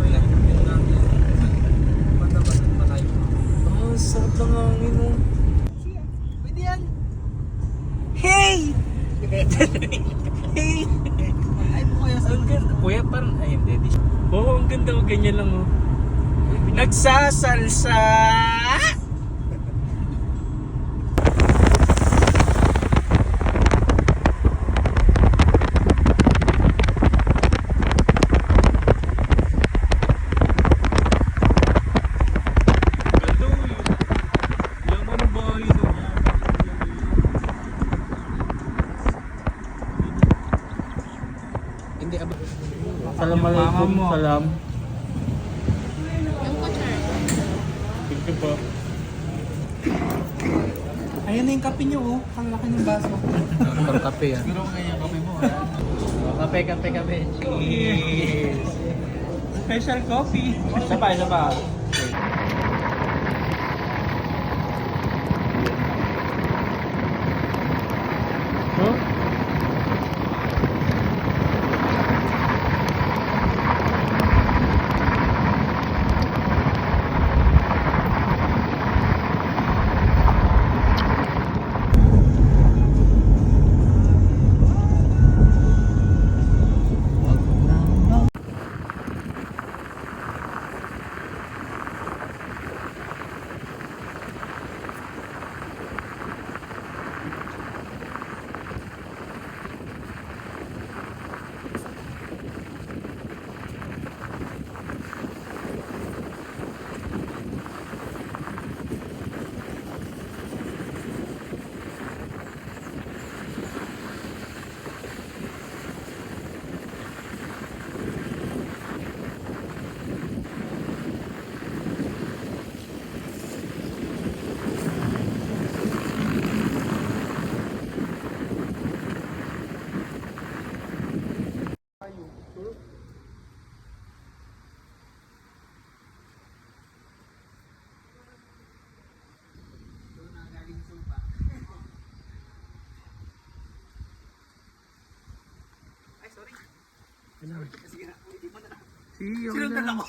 Init na. Oh, sarap lang ang hangin mo. Pwede yan. Hey! Hey! Ay, kuya, ang ganda. Kuya, parang, ay, hindi. Oo, ang ganda. Ganyan lang, oh. Nagsasalsa! Assalamualaikum. Salam. Thank you po. Ayan na yung kape nyo, oh. Ang laki ng baso. Para kape yan. Siguro kaya yung kape mo, Kape. Cheers! Special coffee. Isa pa. Huh? Sinundan ako.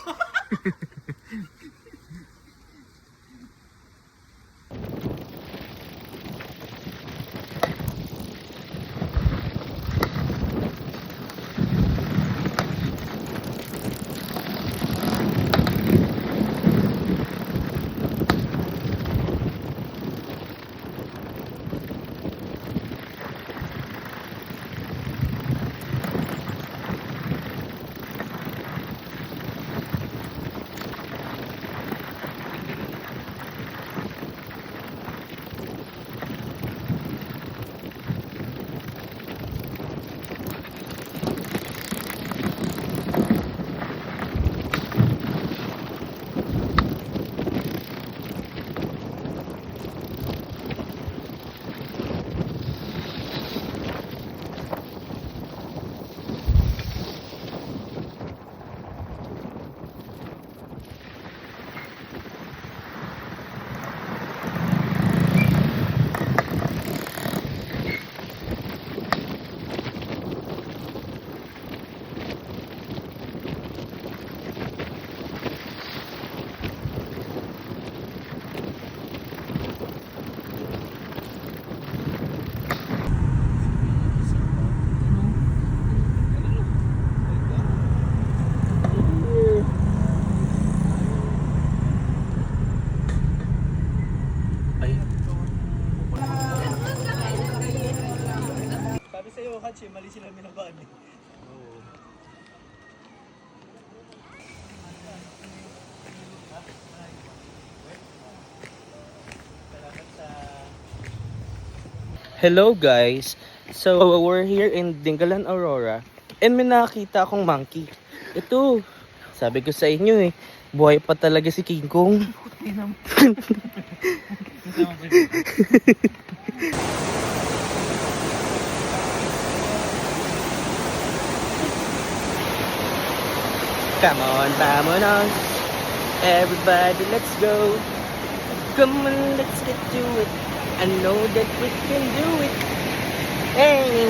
Mali sila minabaan eh. Hello guys! So we're here in Dingalan, Aurora and may nakita akong monkey. Ito, sabi ko sa inyo eh, buhay pa talaga si King Kong. Come on, vamonos. Everybody, let's go. Come on, let's get to it. I know that we can do it. Hey,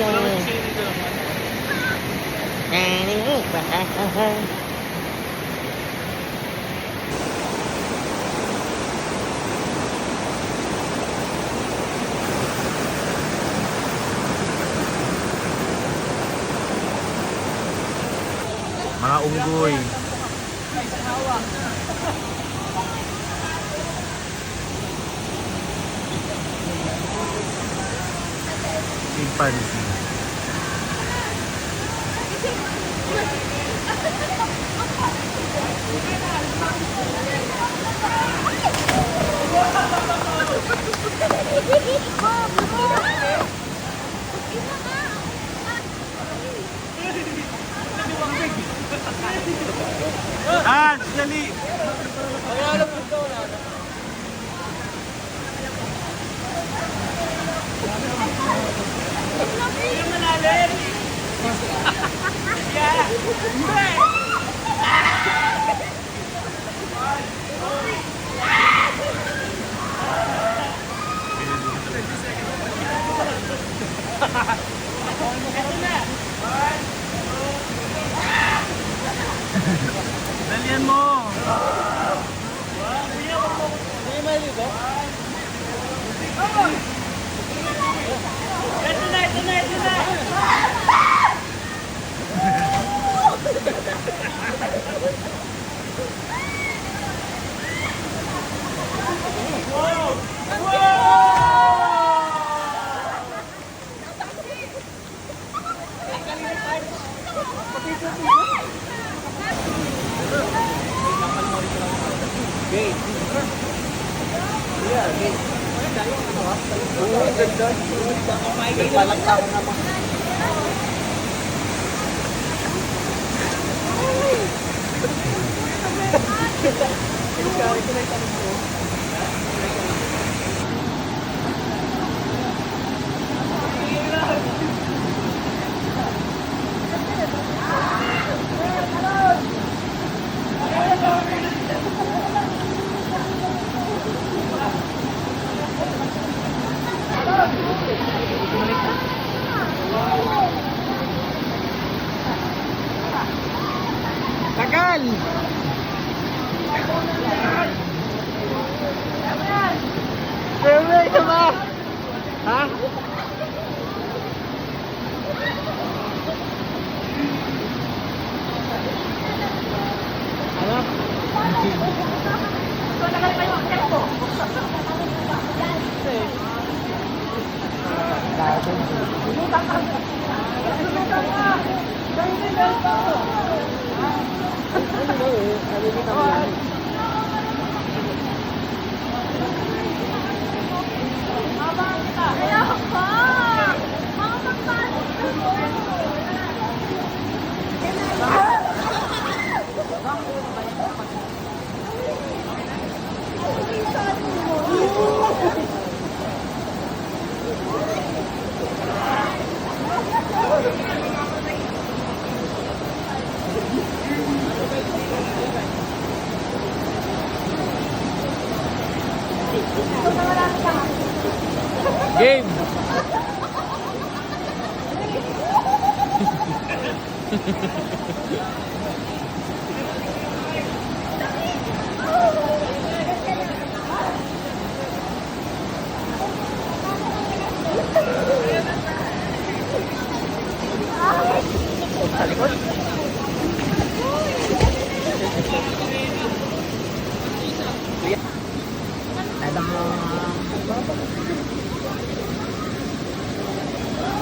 unggoy. Chimpanzee. Ah, dali! Dalian mo! Tagal! Siyempre ka ba? Ha? Ano? Game! Sa likod?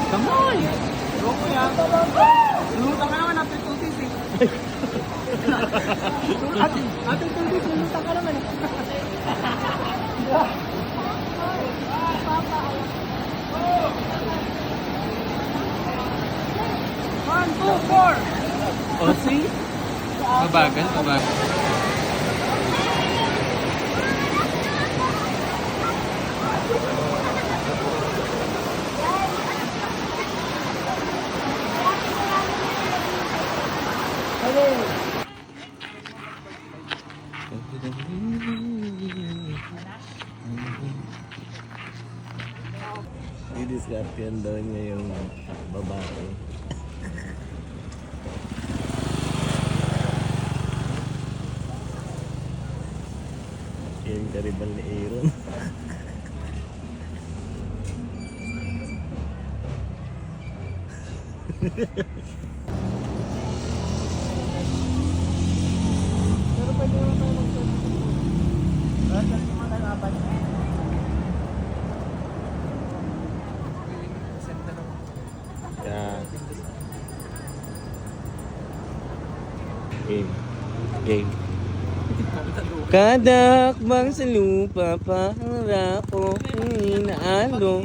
Come on! Go mo yan! Lulutan ka naman after 2 days eh. After 2 days, lulutan ka naman eh. 1, 2, 4! O, see? Mabagal, mabagal. Didiskartehan daw niya yung babae. Yung karibal ni Aaron. Yan. Game. Game. Kada hakbang sa lupa para ko inaalo.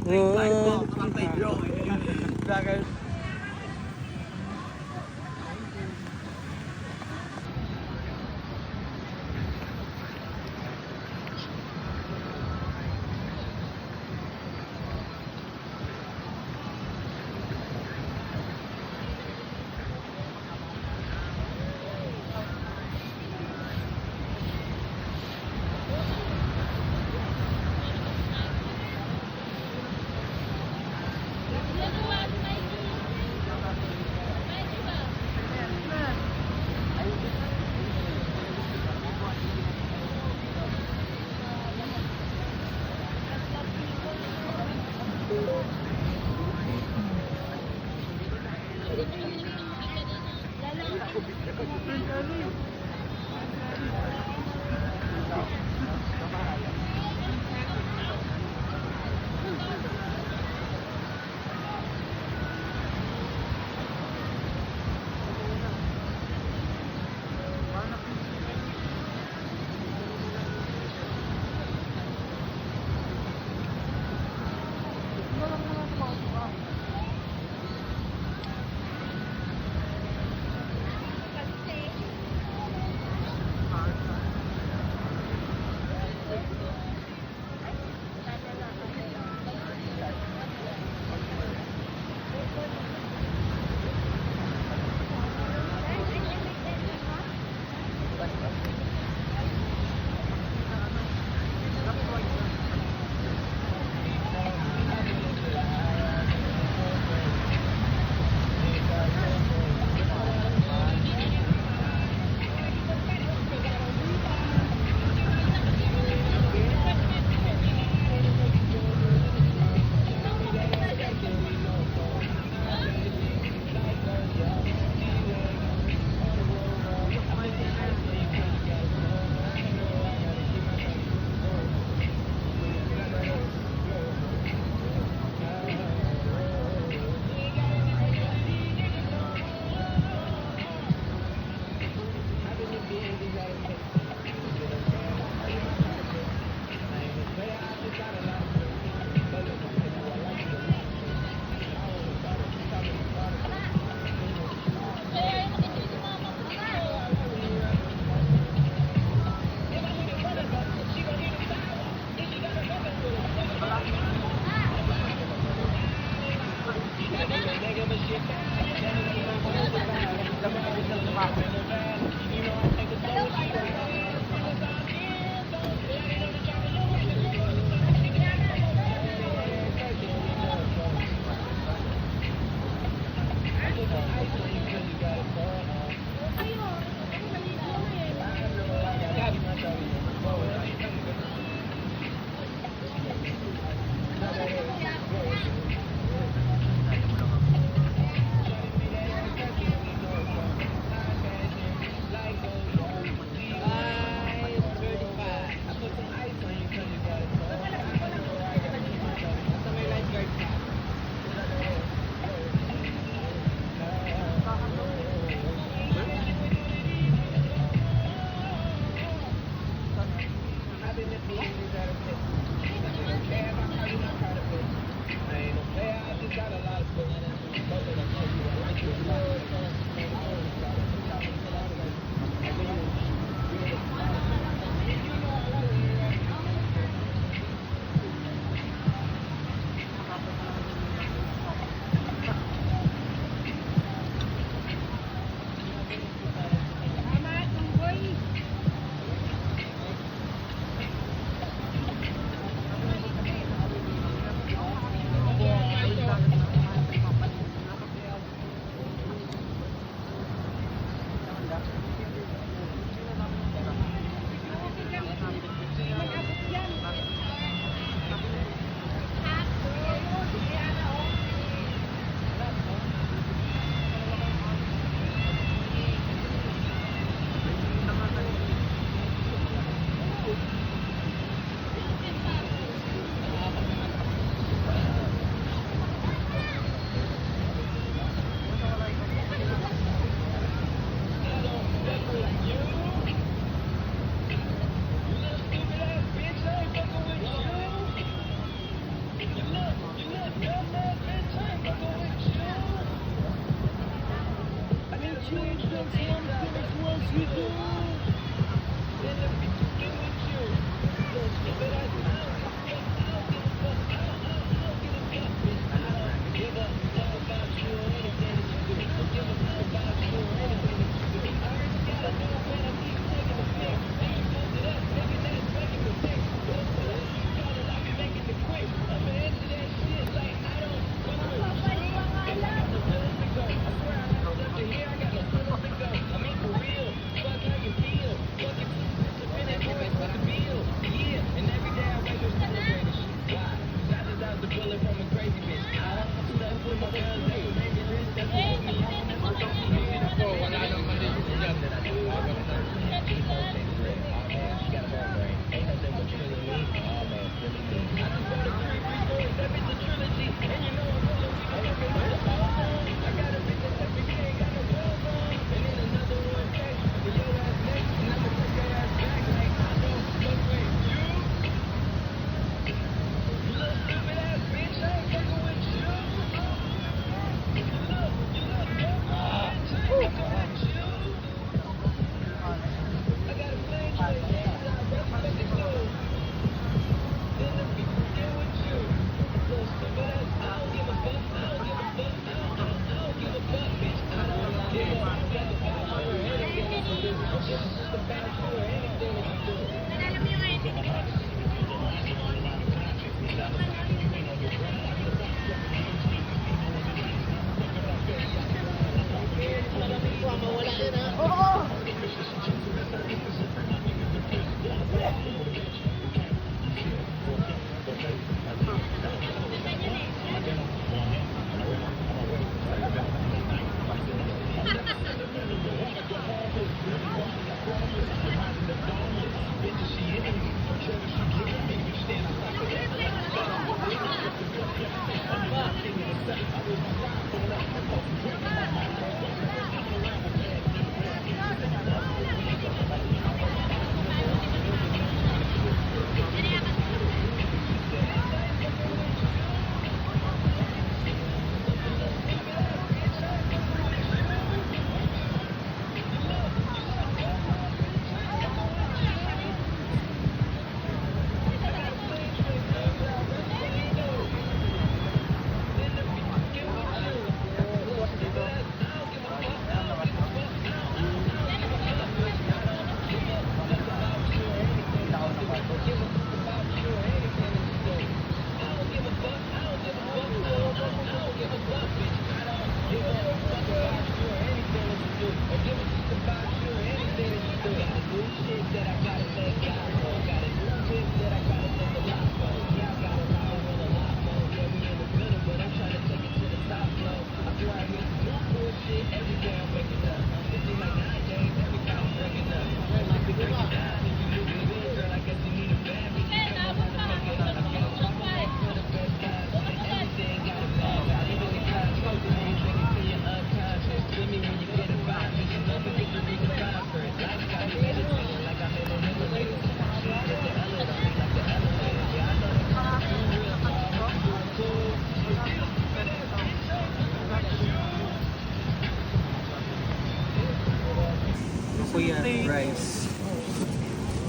Kuya, rice.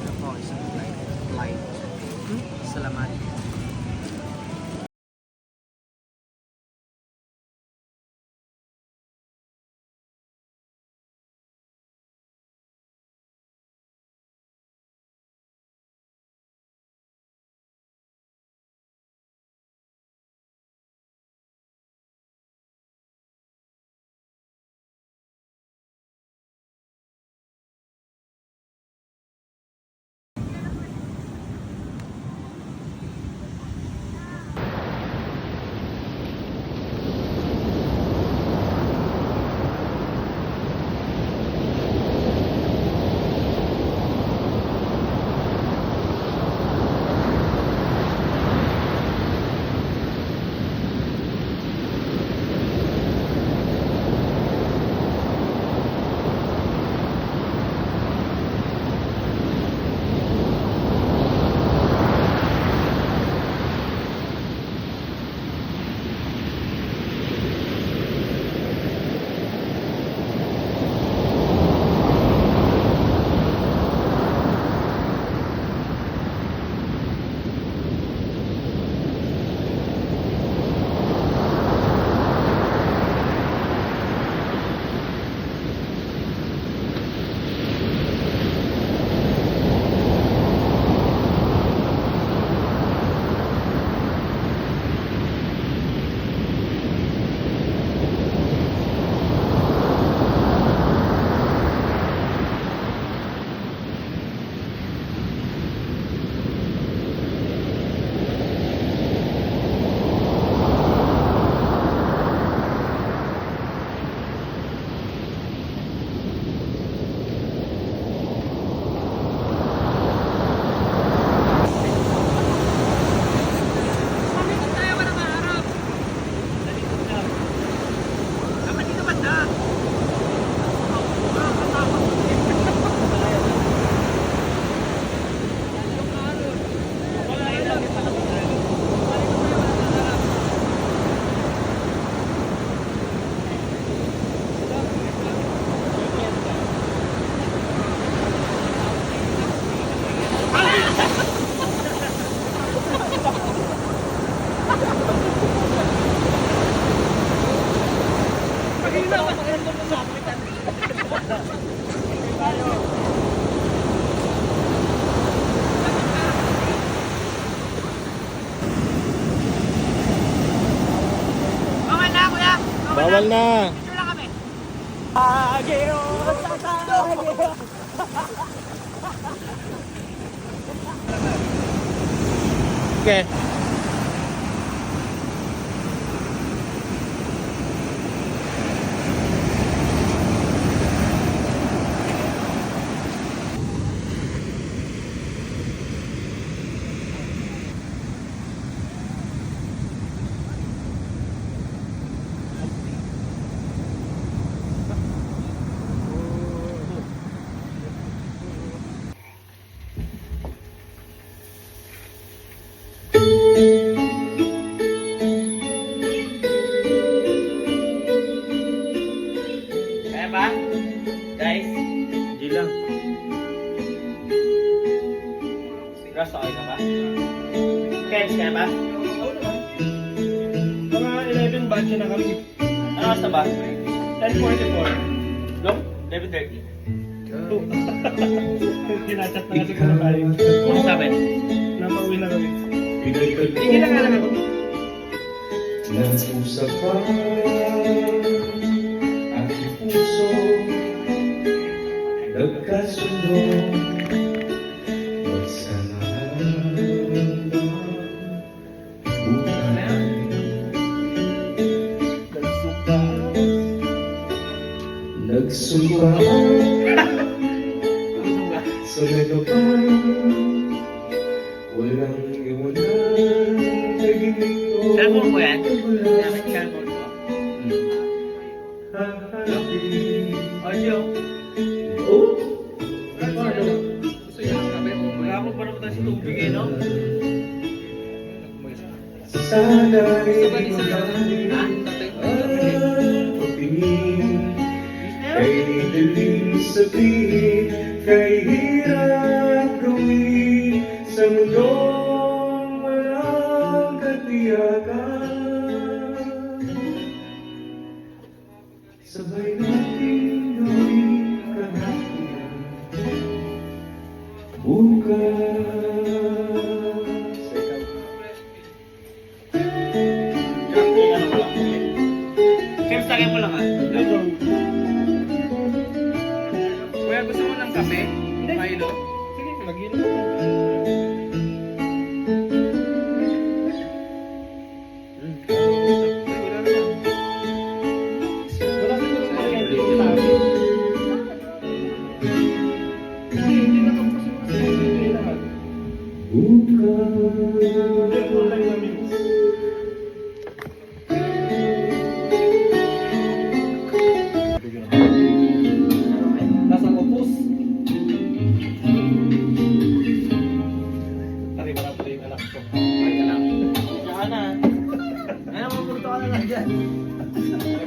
Ano po, isang light. Salamat. Bawal na. Okay. Ras, okay ka ba? Kens, kaya ba? Mga 11 batch na kami. Ano oras na ba? 10:44. No? 11:30. Kinachat na natin kung tayo. Ano sabi? Napauwi na kami. Hindi lang alam ako. Nag-usapan aking puso, nagkasundo, magsamahan buhay. Nagsumpa sa nagapan, walang iwanan, nagiging Cellphone ko yan? Gamit cellphone ko. Audio. Wala akong parang tayo sa tubig eh, no? Sana'y Ha? pagpingin, kay daling sabihin, kay hirap gawin sa mundong walang katiyakan. Sabay natin gawin kahapon, bukas. Kaya sa akin mo lang ah. Kuya, gusto mo ng kape? Milo? Sige, mag-inom ko. Wala siguro sa kuryente yung tabi. Hindi na tapos yung kasi lahat. Yung kulay na mix. Nasa opus. Tari ba na pala yung anak ko? Ay ka lang. Tsaka na. Ngayon, mapunta ka na lang dyan.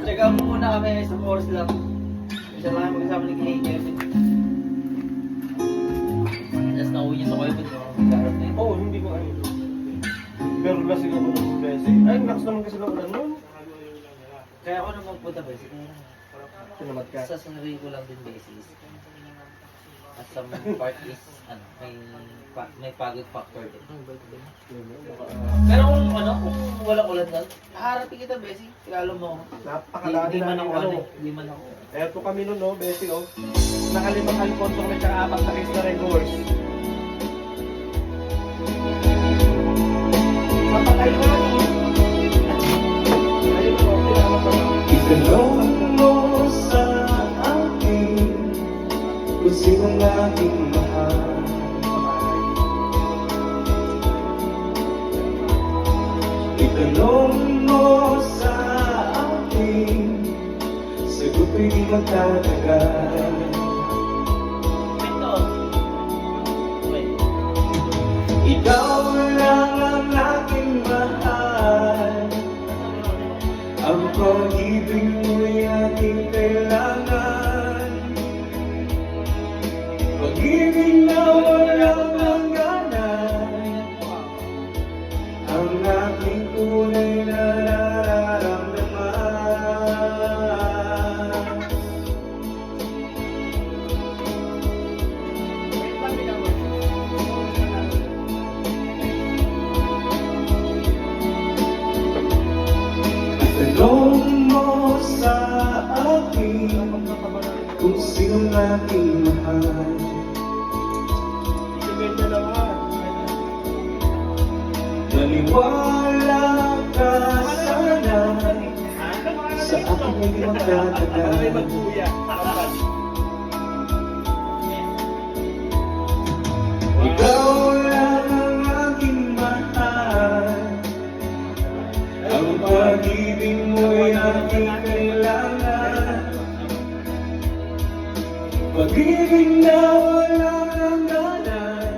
Tsaka mo muna kami sa course lang. Isa lang magkasama ni Kevin. Tapos nauwi niya sa Kuwait. Magkaharap na yun. Oo, hindi ko ano. Pero lasing ako ng blessing. Ay, lakas naman kasi ng ulan nun. Kaya ako naman punta ba? Tinamat ka. Sa sarili ko lang din basis. At some part is, ano, may pagod factor din. Pero kung ano, kung walang ulan doon, haharapin kita, Bessie. Tigalo mo ako. Napakalaki Hindi man na ako ano. ano, hindi man ako. Eto kami nun, no, Bessie, oh. Nakalimang Alfonso kami tsaka 4 na case na regulars. Mapatay na. Ayun ko, pinama pa lang. Itanong mo sa akin kung sino ang aking mahal. Itanong mo sa akin, sagot ko'y di magtatagal. Ito. Wait. Ikaw lang ang aking mahal, ang pag-ibig mo'y aking kailangan. Pag-ibig na walang hangganan, ang aking tunay na nararamdaman. Tanong mo sa akin kung sino ang aking mahal. Sige, dalawa. Naniwala ka sana sa aking hindi Ay, magtatagal. magkuya. Ikaw lang ang aking mahal, ang pag-ibig mo'y aking kailangan. Pag-ibig na walang hangganan,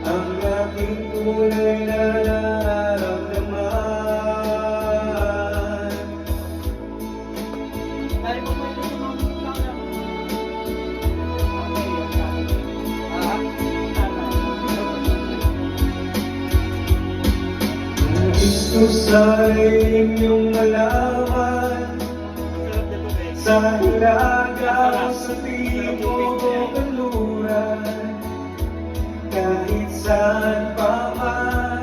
ang aking tunay na nararamdaman. Ay, mo ba ito yung mga Gusto sa inyong malaman sa ilaga sa timog o kanluran, kahit saan pa man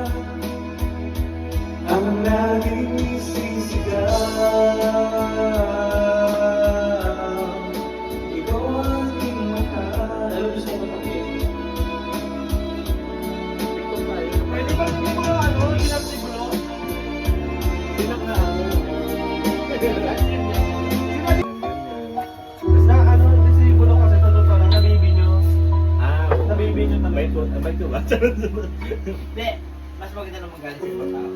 ang laging isisigaw. Ikaw ang aking mahal. Ano gusto mo matapin? Pwede ba naman mga ano, inap si bro? Inap na ano? Basta ano, si Bulo kasi totoo lang, nabibi nyo. Nabibi nyo talaga. Abay ko ba? Hindi. Mas maganda naman galing sa ibang tao.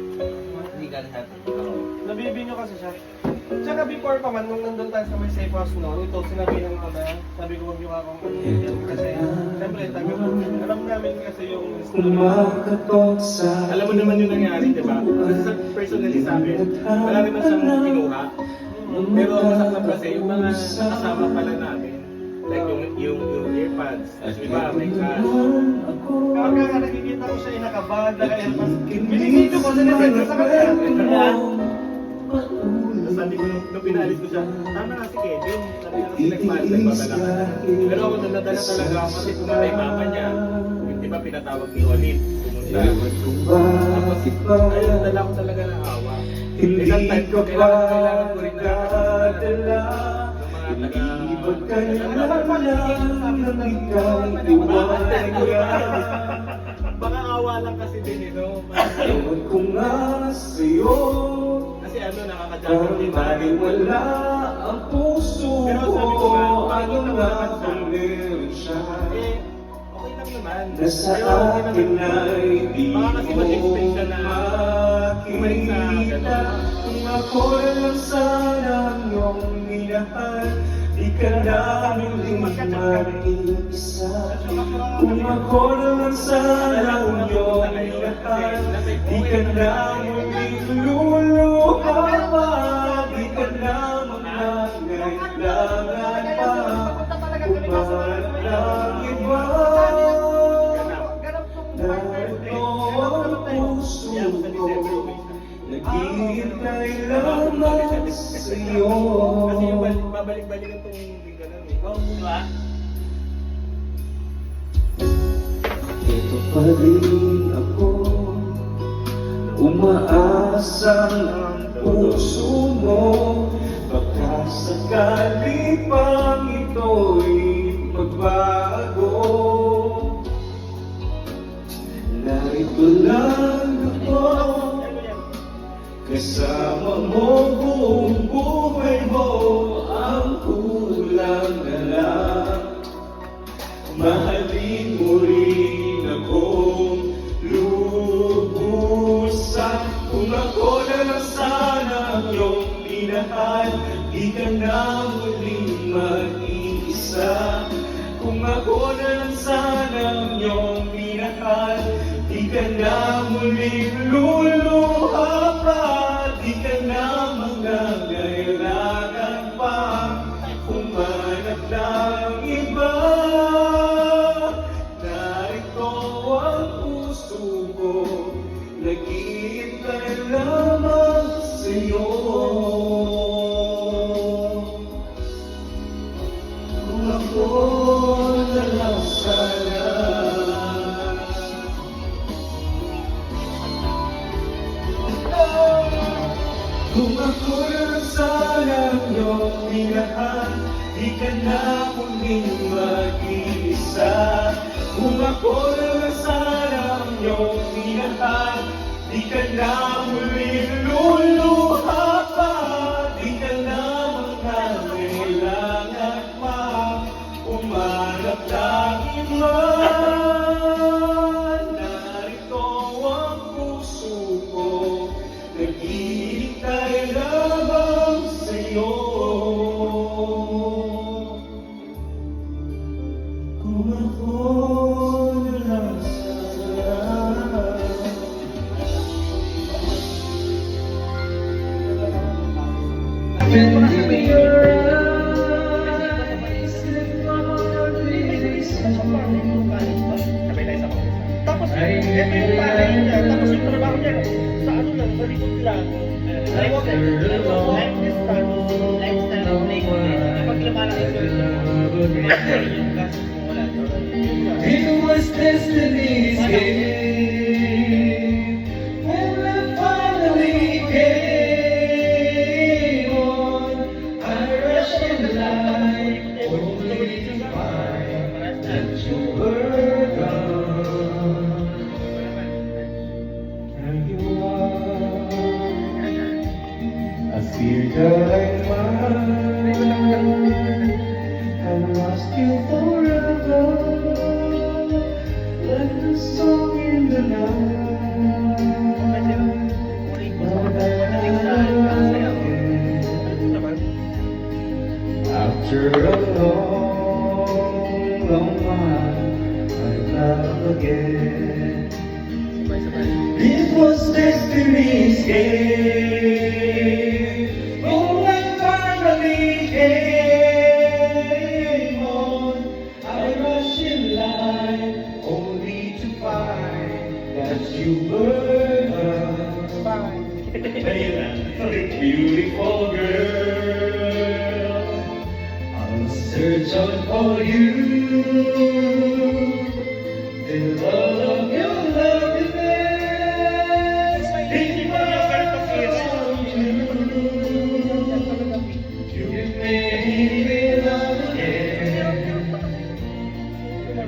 Hindi galing sa atin. Nabibi nyo kasi siya. Tsaka before pa man, nung nandun tayo sa may safe house no, ito sinabi ng ama, sabi ko wag yung akong kasi siyempre sabi ko, alam namin kasi yung Kumakatok sa Alam mo naman yung nangyari, di ba? Kasi sa personally sa amin, wala rin man siyang kinuha. Pero ang masakit kasi, yung mga kasama pala namin, like yung earpads, di ba? May cash. Kapag nga nakikita ko siya yung nakabag, naka-elpas, binisito ko, sinesento sa kanya. Tapos sabi ko, nung pinalis ko siya, tama nga si Kevin, sabi nga kasi nagpapala. Pero ako nadala talaga ako kasi pumatay mama niya. Yung di ba pinatawag ni Olive, pumunta. Tapos ayun, nadala ko talaga ng awa. Isang time ko, kailangan ko rin na baka awa lang kasi din ito. Ewan ko nga sa'yo, Kasi ano, nakakadyakan din bakit wala ang puso Pero sabi ko nga, ano okay lang nga naman siya. kung meron siya Eh, okay lang naman. na sa Pero hindi akin naman- ay di baka kasi mag-expect siya na bumalik sa makita. ganun. Kung ako lang sana ang iyong minahal, di ka namin mag-isa. Kung ako lang sana ang iyong minahal, di ka namin luluha pa, di ka naman nangailangan pa, umalat ng iba. Narito ang puso ko, naghihintay lamang sa'yo. Kasi yung babalik-balikan itong lingganan eh. Di ba? Ito pa rin ako, umaasang ang puso mo, baka sakali pang ito'y magbago. Narito lang ako, kasama mo buong buhay mo, ang kulang na lang. Mahalin mo rin akong lubusan. Kung ako na lang sana ang iyong minahal, di ka na muling mag-iisa. Kung ako na lang sana ang iyong minahal, di ka na muling luluha pa, di ka na mangangailangan pa, humanap ng iba. Narito ang puso ko, naghihintay lamang sa'yo. Kung ako na lang sana, kung ako lang sana ang iyong minahal, di ka na muling mag-iisa. Kung ako lang sana ang iyong minahal, di ka na muling luluha pa, di ka na mangangailangan pa, umanap ng iba. Narito ang puso ko, naghihintay lamang sa'yo. Kung ako na lang sana. Into your eyes, if all this is Sabay tayo sa mga Tapos ito yung bahay niya, tapos yung trabaho niya, sa ano lang, sa likod lang. Lifestyle of place. Kapag lumalaki ko yung gas, wala. It was destiny's game when I finally came on. I rushed in line only to find that you were gone. And you are, I fear that I lost you forever, like the song in the night. After a long, long while, I love again. It was destiny's game. Oh, I finally came on. I rushed in line only to find that you were gone. Beautiful girl, I'll search out for you. The love your loveliness is you made me love again.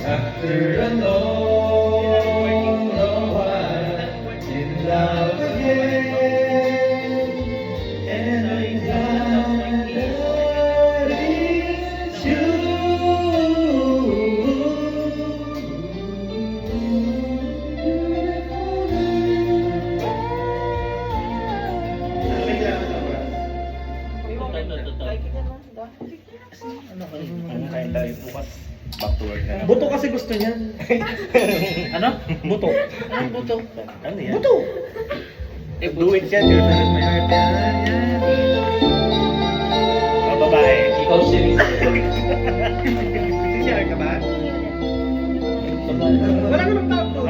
After a long, long while in love again. And I'm glad that it's you. Ano kain tayo bukas? Back to work na. Buto kasi gusto niya. Ano? Buto. Anong buto? Ano yan? Buto! Do it yan. Mga babae. Ikaw si Sisiyar ka ba? Wala ka ng tao.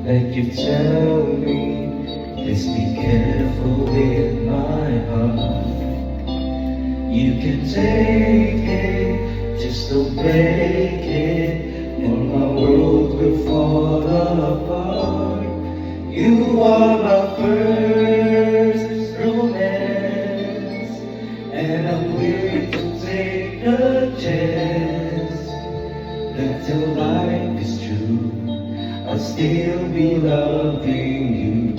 Like you tell me, please be careful with my heart. You can take it, just don't break it, or my world will fall apart. You are my first romance, and I'm willing to take a chance that till life is true, I'll still be loving you.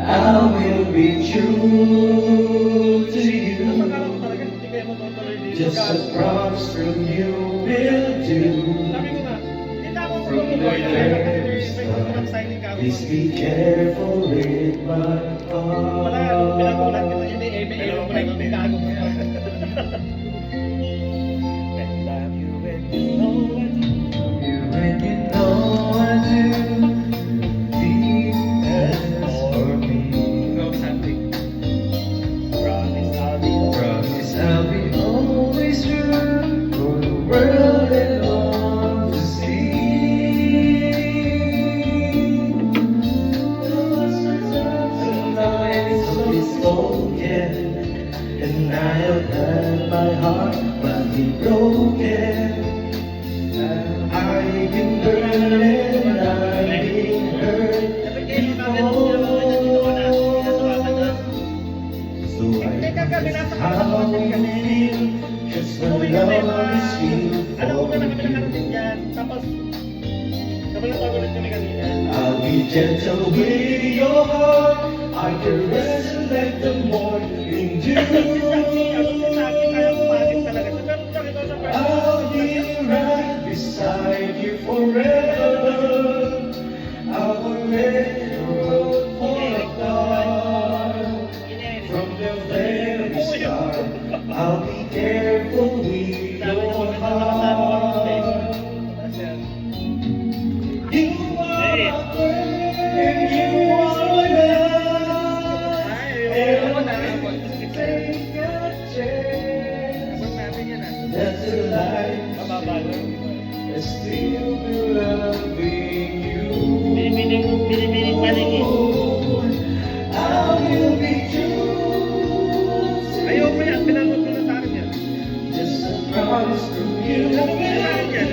I will be true to you. Just a promise from you will do. From the very start, please be careful with my heart. When you know I do, please ask for me. Promise I'll be always true for the world and all to see. Sometimes I'll be spoken, and I have had my heart badly broken. I've been burned and I've been hurt before. So I know how we feel just when love is real for you. I'll be gentle with your heart, I caress and let the morning dew. I'll be right beside you forever. I will let the road fall apart. From the very start, I'll be careful with your heart. You are my friend, and you are my love. And I take a chance. still be loving you. Binibining pa rin eh. I will be true. Ayaw mo yan, pinanood ko na sa akin yan. Just a promise from you. Pinanood ko na sa akin yan.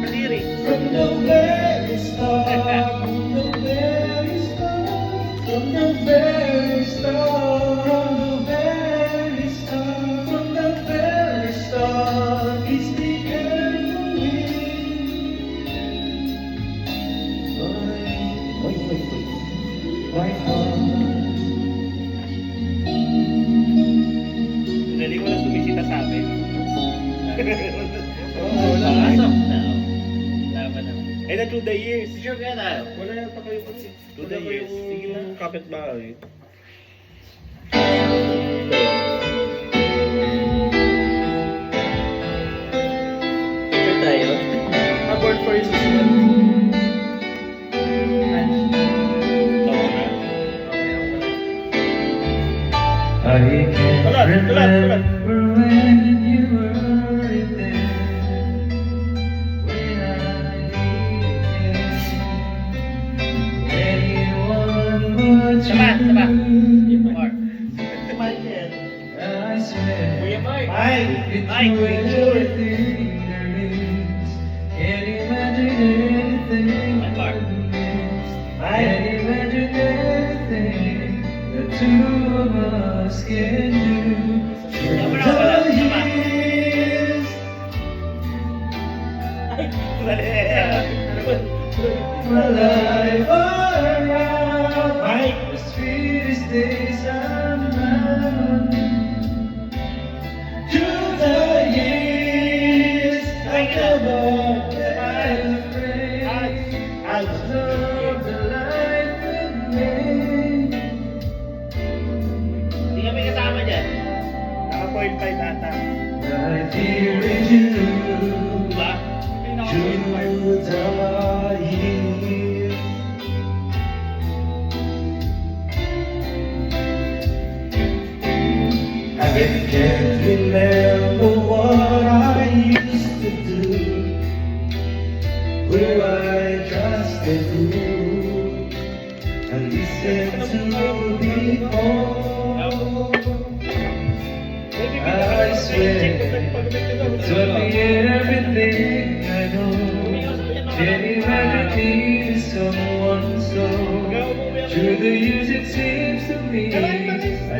Kadiri. From the very start, from the very start, from the very start, from the very start, from the very start, it's the end for me. My heart. Dali mo lang sumisita sa amin. Wala. Laban naman. Eh, na through the years. Sure ka na. Wala na pa kayo kasi. To Wala the pa years. Sige na. yung kapitbahay. Picture tayo. Abort for you susunod. Tawa na. I can't Tulat, tulat, tulat. remember when you were there, when I needed anyone but Tama. you. Mark. I swear, Kuya Mike. it's Mike, everything there is. Can't imagine anything. Mike, Mark. Can't imagine anything the two of us can do. Tama na, The wala. Tama. years my life around, Mike. the sweetest days I'm around. Through the years, I never been afraid. I love the life with me. Hindi kami kasama dyan. Naka-point 5 ata. Right here with you. Diba? May naka-point 5. Through the years. I can't remember what I used to do, where I trusted you and listened to before. I swear, told me everything I know. Can imagine me someone so. Through the years it seems to me I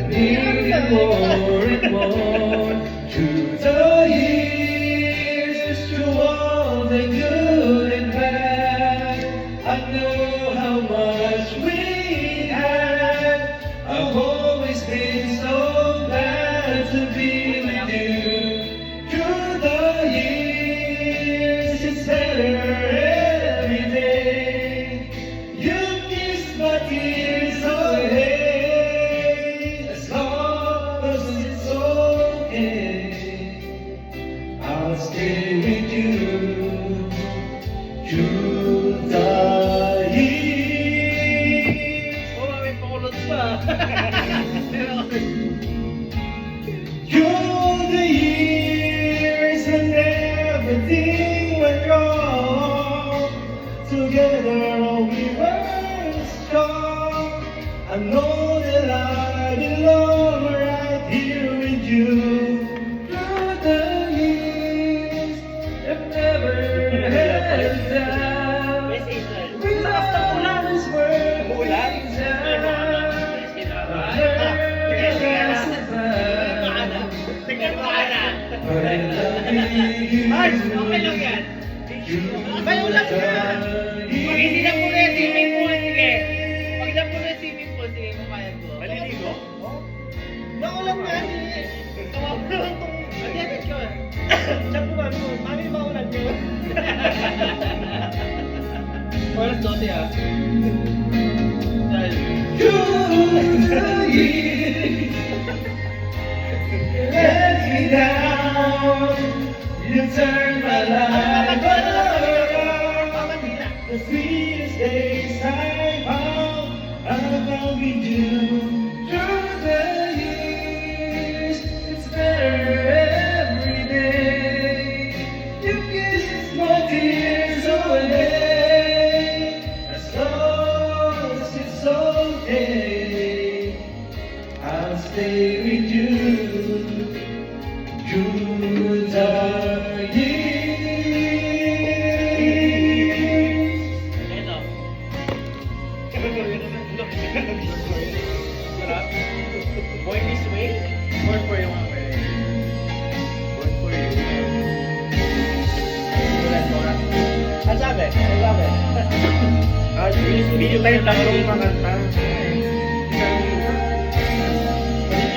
need it more and more. Through the years, through all the good and bad, I know how much we had. I've always been so glad to be with you. Through the years, it's better every day. You kiss my tears away. As long as it's okay, I'll stay with you. Through the years. Oh, may pakulot pa. Through the years and everything went wrong. Together we were strong. I know that I belong right here with you. Through the years, I've never had a doubt. May season. We'll always work Ulan? things out. Tingnan mo ka na. But I love you. Ay, okay lang yan. Kayo lang yan. Pag hindi na po na yung swimming pool, sige. Pag na po na yung swimming pool, sige, kumayag ko. Maliligo? Maulan nga eh. Tawa mo naman kung... Matiyatin ko. Siya po mami mo. Mami, maulan nyo. Oras 12 ah. Dahil. Let me down. You turn my life around. The sweetest days I found with you. Through the years, it's better every day. You kiss Bakit? Bakit? Video tayo tatlong makanta.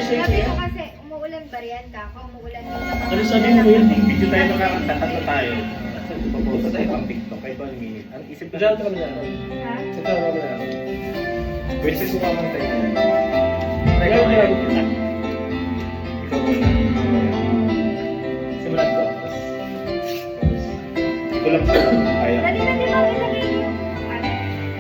Sabi ko kasi, umuulan ba riyan ka? Kung umuulan dito. Ano sabi mo yun? Video tayo makakanta. Tatlo tayo. Paposa tayo pang TikTok. Kahit 1 minute. Ang isip ko dyan. kami na. Ha? Ito kami na. Pwede sa sumamang tayo. Ikaw Ikaw muna. muna. Ikaw muna. Simulan ko. Ito lang sa kaya. Dali na din ako ilagay yung,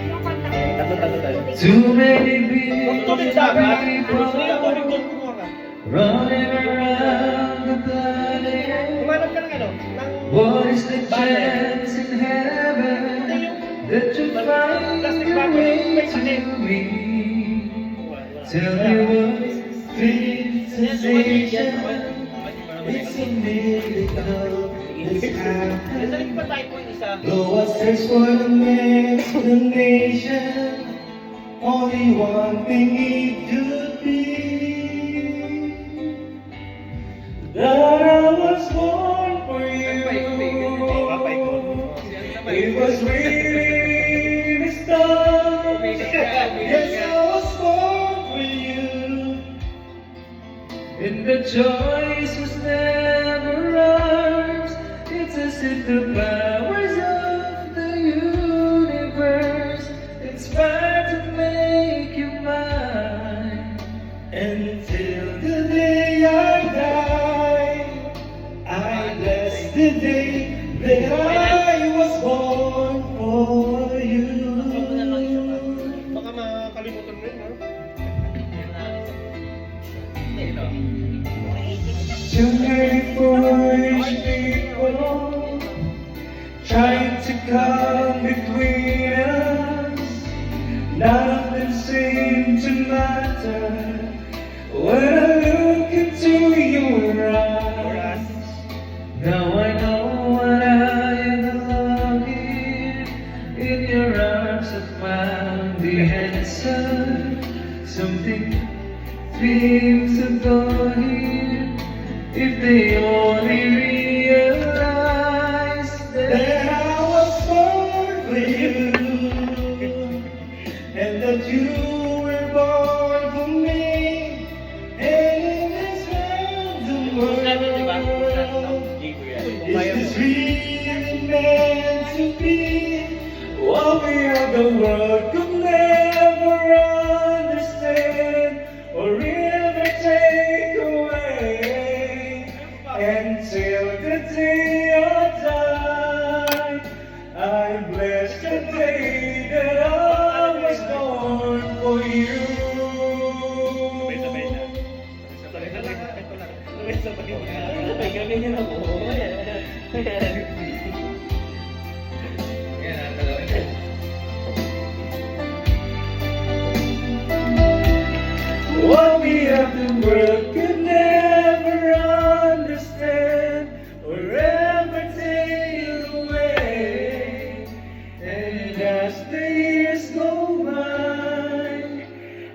yung contact. Tatlo tayo. Too many people Tubig sa akin. Tubig doon kumuha ka. running around the planet. Kumanap ka ng ano? Ng... What is the chance in heaven that you find Plastic your bottle. way to me? Tell me what is this sensation? It's a miracle. It's happening. pa tayo po yung isa. Though I search for an explanation, only one thing it could be. That I was born for you. It was really the start. Yes, I was born for you. And the choice was never ours. It's as if the powers of the universe conspire to make you mine. Until the day I die, I bless the day that I was born for you. Baka makalimutan mo yun, ha? Too many foolish people trying to come between us. None of them seem to matter when I look into your eyes. Now I know what I am longing. In your arms I found the answer. Something seems to go here. If they only realize that I was born for you, and that you were born for me, and in this random world, is this really meant to be? What we are, the world could never understand or ever take away. Until the day I die, I bless the day that I was born for you. What we have the world could never understand or ever take away. And as the years go by,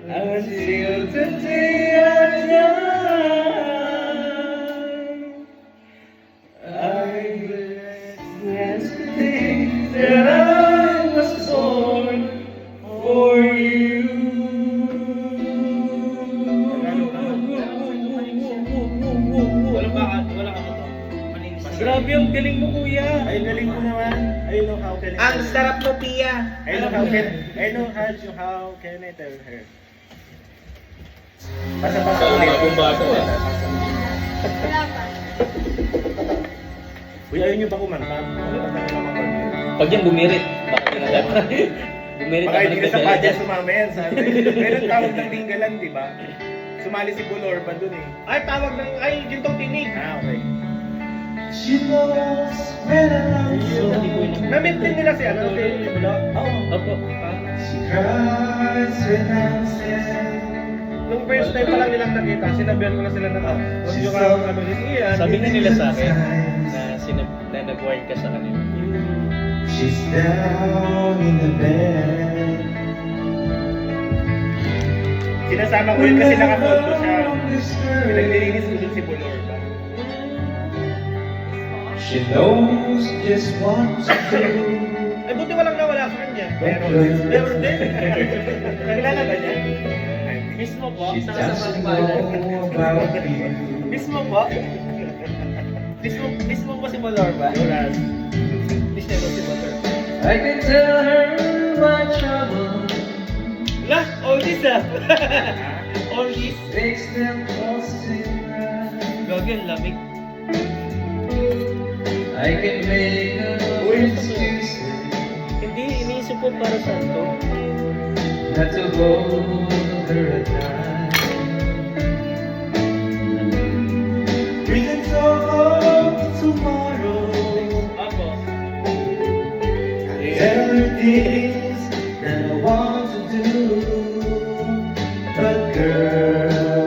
until the day I die, I bless the day that I was born for you. Grabe yung galing mo, kuya. Ay, galing mo naman. I know how can I Ang sarap mo, Pia. I know how can I tell her. Pasa-pasa ulit. Wala pa. Uy, ayaw niyo ba kumanta? Pag yan bumirit, baka di na bumirit Baka hindi na sa nagdadala. padya sumama yan. Meron tawag ng Dinggalan, di ba? Sumali si Bulorba dun eh. Ay, tawag ng... Ay, gintong tinig. Ah, okay. She knows when I'm so. Na-maintain nila si ano, si Bulo. Opo. She cries when I'm sad. Nung first time pa lang nilang nakita, sinabihan ko na sila na, huwag nyo ka ano din iyan. Sabi na nila sa akin na nag-warn ka sa kanila. She's down in the bed. Sinasama ko yun kasi nakakondo siya. Pinaglilinis ko dun si Bulorba. She knows just what to do. Eh, buti walang nawala sa kanya. Meron. Meron din. Kilala ba niya? Mismo po, She's sa just kasama know about you. Mismo po. Mismo po si Malorba. Wala. Mismo po si Malorba. I can tell her my trouble La, oldies ah. Oldies. makes them all sing right. Gagawin, lamig. I can make no excuses Hindi, iniisip ko para saan to. not to hold her tight. We can talk tomorrow. Apo. There are things that I want to do, but girl,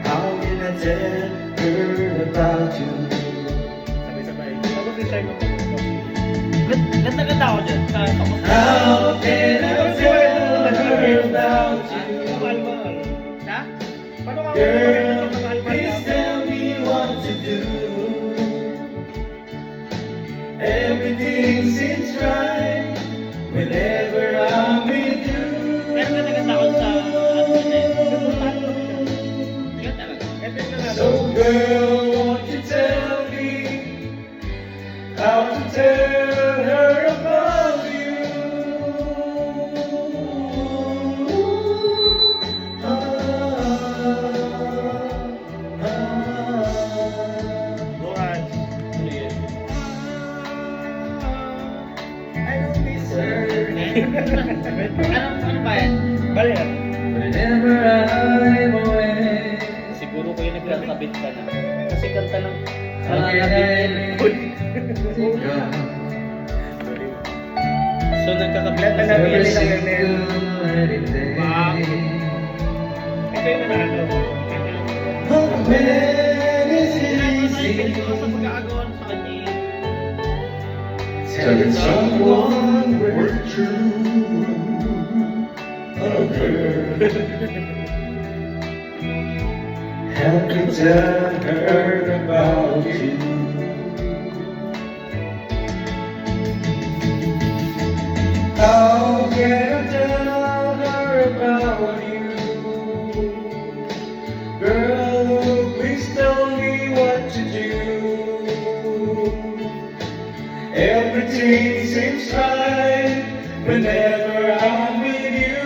how can I tell her about you? Sabay-sabay. Tapos yung time ako. Ganda-ganda ako dyan. Sa tapos. How can I tell her about you? Mahal-mahal. Ha? Paano ka Girl, mahal-mahal please tell me what to do. Everything seems right whenever I'm with you. Pero ganda-ganda ako sa ano na eh. Ganda talaga. Ganda na nga. So girl, won't you tell me how to tell her about you? Buwan. I don't miss her. Ano ba yan? Bali yan. Whenever I'm away, Siguro ko yung nagkakabit ka na. Kasi kanta lang. how can I live without So nagkakabit Lahat na na every napili lang yun. single day? Ito yung nanalo. Man, is it Nakikinig easy ko sa pagkakagawa sa kanya. telling someone we're true? Oh, girl, help me tell her about you. How can I tell her about you? Girl, please tell me what to do. Everything seems right whenever I'm with you.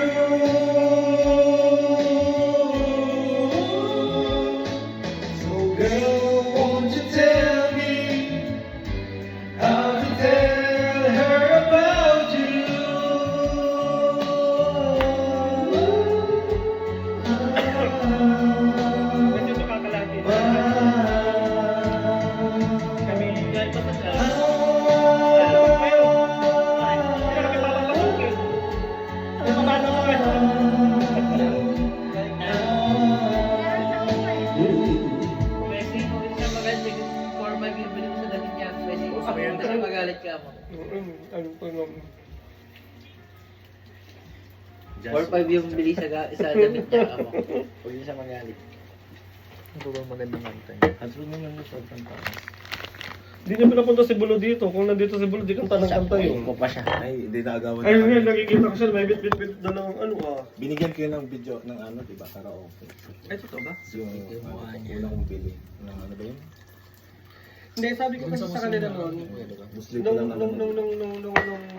So girl, won't you tell me how to tell her about you? Medyo ito kakalati. Kami, yan pa sa magalit ka mo. Ano po yung... 4-5 yung bili sa damit niya ka mo. Huwag niyo siya magalit. Ano ba magandang kanta niya? Hasbun mo lang sa kanta. Hindi niya pinapunta si Bulo dito. Kung nandito si Bulo, di kanta ng kanta yun. Ko pa siya. Ay, hindi nakagawa Ay, yun, nakikita ko siya. May bit-bit na ng ano ah. Binigyan ko yun ng video ng ano, diba? Karaoke. Ay, totoo ba? Yung unang kong bili. Ng ano ba yun? Hindi, sabi ko kasi sa kanila noon. Muslim Nung, lang ano.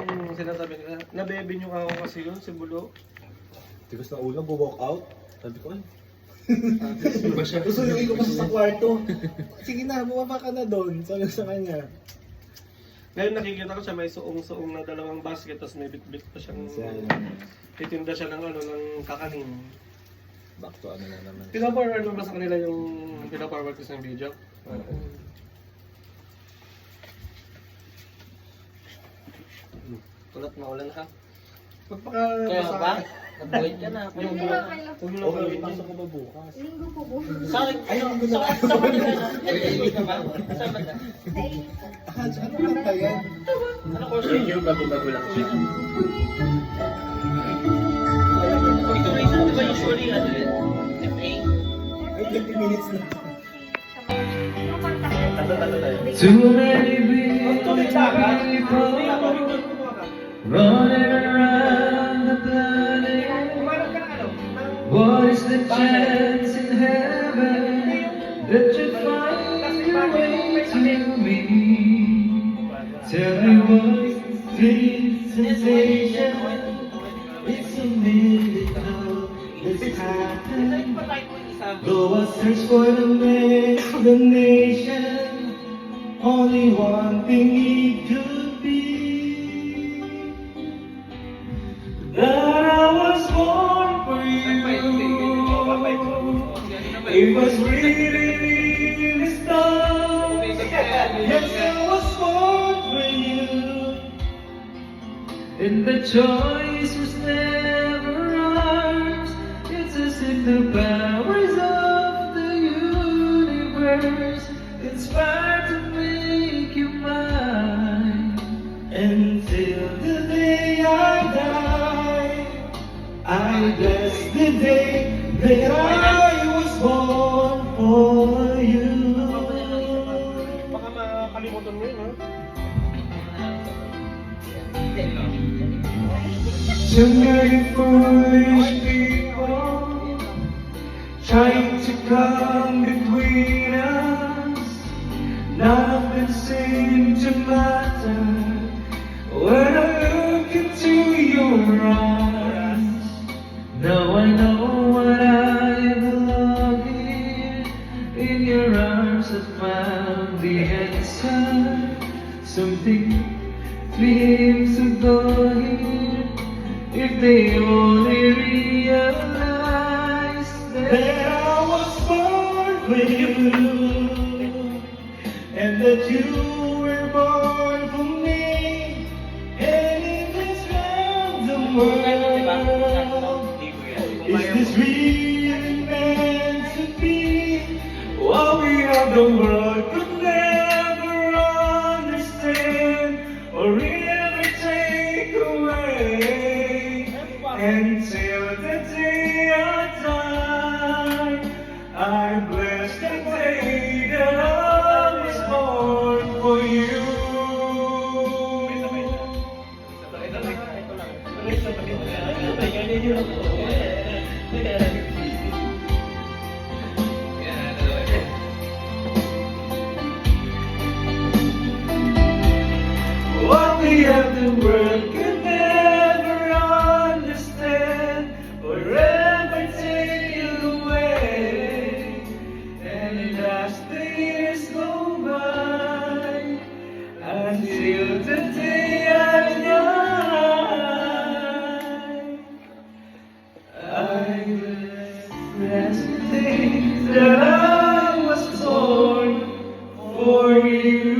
nung sinasabi nila, nabebe niyo ako kasi yun, si Bulo. Tigas na ulo, walk out. Sabi ko, ay. Susunuin ko pa siya sa kwarto. Sige na, bumaba ka na doon. Sabi ko sa kanya. Ngayon nakikita ko siya, may suong-suong na dalawang basket, tapos may bit-bit pa siyang... Titinda siya ng ano, ng kakanin. Back to ano na naman. Pinaforward mo ba sa kanila yung pinaforward ko sa video? Tulad na ulan ha. Magpaka... Kaya ba? Nag-void ka na. Yung Hindi lang kayo. Huwag mo lang Okay, gawin yun. pasok ko ba bukas? Linggo po po. Sa akin, sa kanila na. Nag-void ka ba? Saan ba na? Sa inyo po. Ano ka yan? Ano course yun? Yung bago-bago lang siya. Pag tourism, di ba usually ano yun? FA? Ay, 20 minutes na. Yung contact Tato tayo. Too many Ang tuloy dagat. Hindi ako, doon kumuha ka. Running around the planet. Kumarap ka ng ng What is the chance in heaven that you find your way to me? Tell me what's this sensation? It's a miracle that's happened. Though I search for the explanation, only one thing it could be. That I was born for you. It was really the stars. Yes, I was born for you. And the choice was never ours. It's as if the powers of the universe conspired to make you mine. Until the day I die, I bless the day that I was born for you. baka makalimutan mo yun, ha? Too many foolish people trying to come between us. None of them seem to matter when I look into your eyes. Now I know what I belong here. In your arms I found the answer. Something dreams to go here. If they only realize that I was born for you, and that you were born for me, and in this random world, is this really meant to be? What we have the world could never understand or ever take away. Until the day I die, I bless the day that I was born for you. What we have the world could never understand or ever take away. And as the years go by, until the day I die, I bless the day that I was born for you.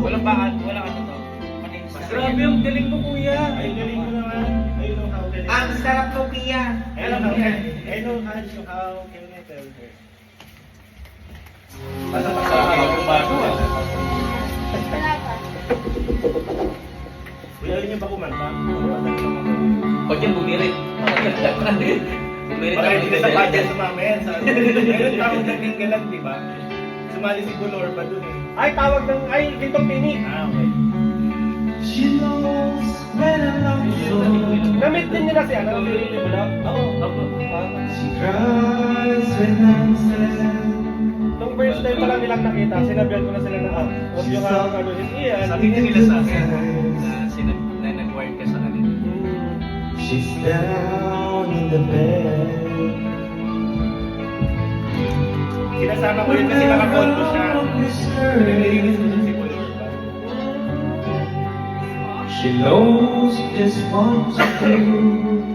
Walang bakal, wala ka to. Grabe ang galing mo, kuya. Ay, galing mo naman. I know how galing. Ang sarap to, kuya. I know how can I tell her? Basta yung bago, ah. Wala pa. Kuya, yun yung ba kumanta? Pag yan, bumirit. Bumirit Baka hindi sa ako. budget sumama yan. Ngayon, tawag ng Tinggalan, di ba? Sumali si Bulorba dun eh. Ay, tawag ng, ay, Tito Pini. Okay. She knows when I love you so. Na-meet din niya na si ano, si Lily Bulak. Oo, ako. She cries when I'm sad. Nung first time pa lang nilang nakita, sinabihan ko na sila na, huwag yung ano, hindi yan. Sabi niya nila sa akin na nag-work ka sa kanila. She's down in the bed. Sinasama ko yun kasi nakakondo siya. Nililinis ko dun si Bulorba. She knows just what to do.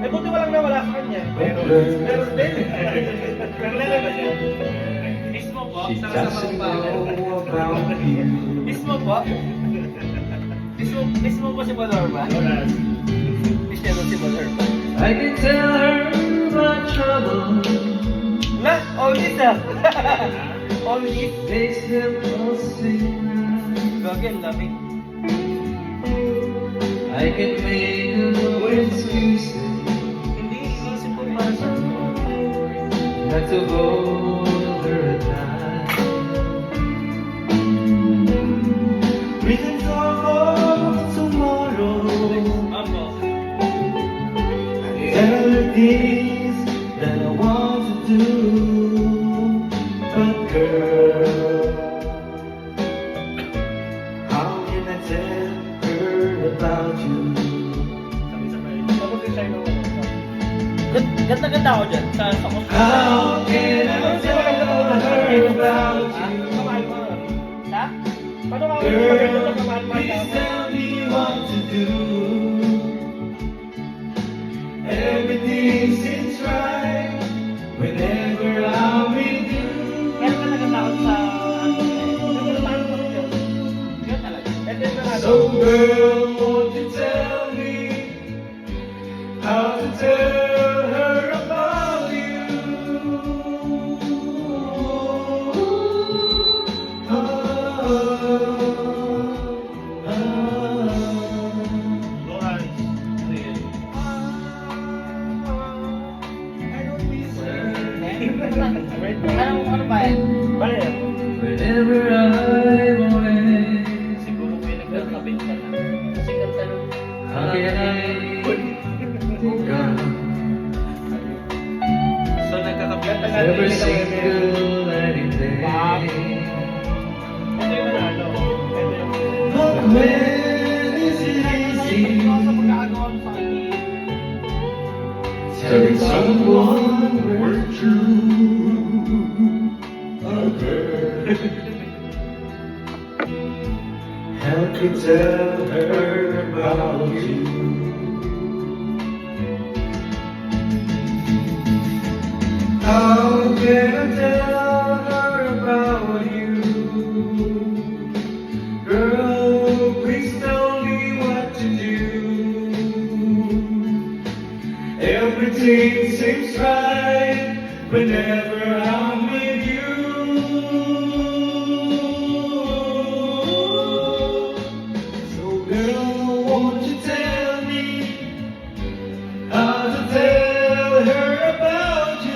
Eh, buti walang nawala sa kanya. Meron din. Pero nalala niya. Mismo po, She sa doesn't mga know about you. Mismo po? Mismo po si Bulorba? Wala. Mismo si Bulorba. I can tell her my trouble. Na, all this ah. All this. Makes them all sing. Gagawin namin. I can make no excuses Hindi, inisip ko para sa not to hold her down. do. But girl, how can I tell her about you? Tapos si Shine ako. Ganda ako dyan sa costume. How can I tell her about you? Ha? Paano ka Girl, maganda please tell me what to do. Everything seems right whenever I'm with you. Kaya ka nagatakot sa So girl, won't you tell me how to tell her about you? Ano ba yan? Whenever I'm away, Siguro ko yung nagkakabit ka na. Kasi ganda nung... how can I think of So nagkakabit ka every single night and day? Ito yung ano. Ito yung... But when is it easy telling someone we're true? How can tell her about you? How can I tell her about you? Girl, please tell me what to do. Everything seems right whenever I'm with you. So girl, won't you tell me how to tell her about you?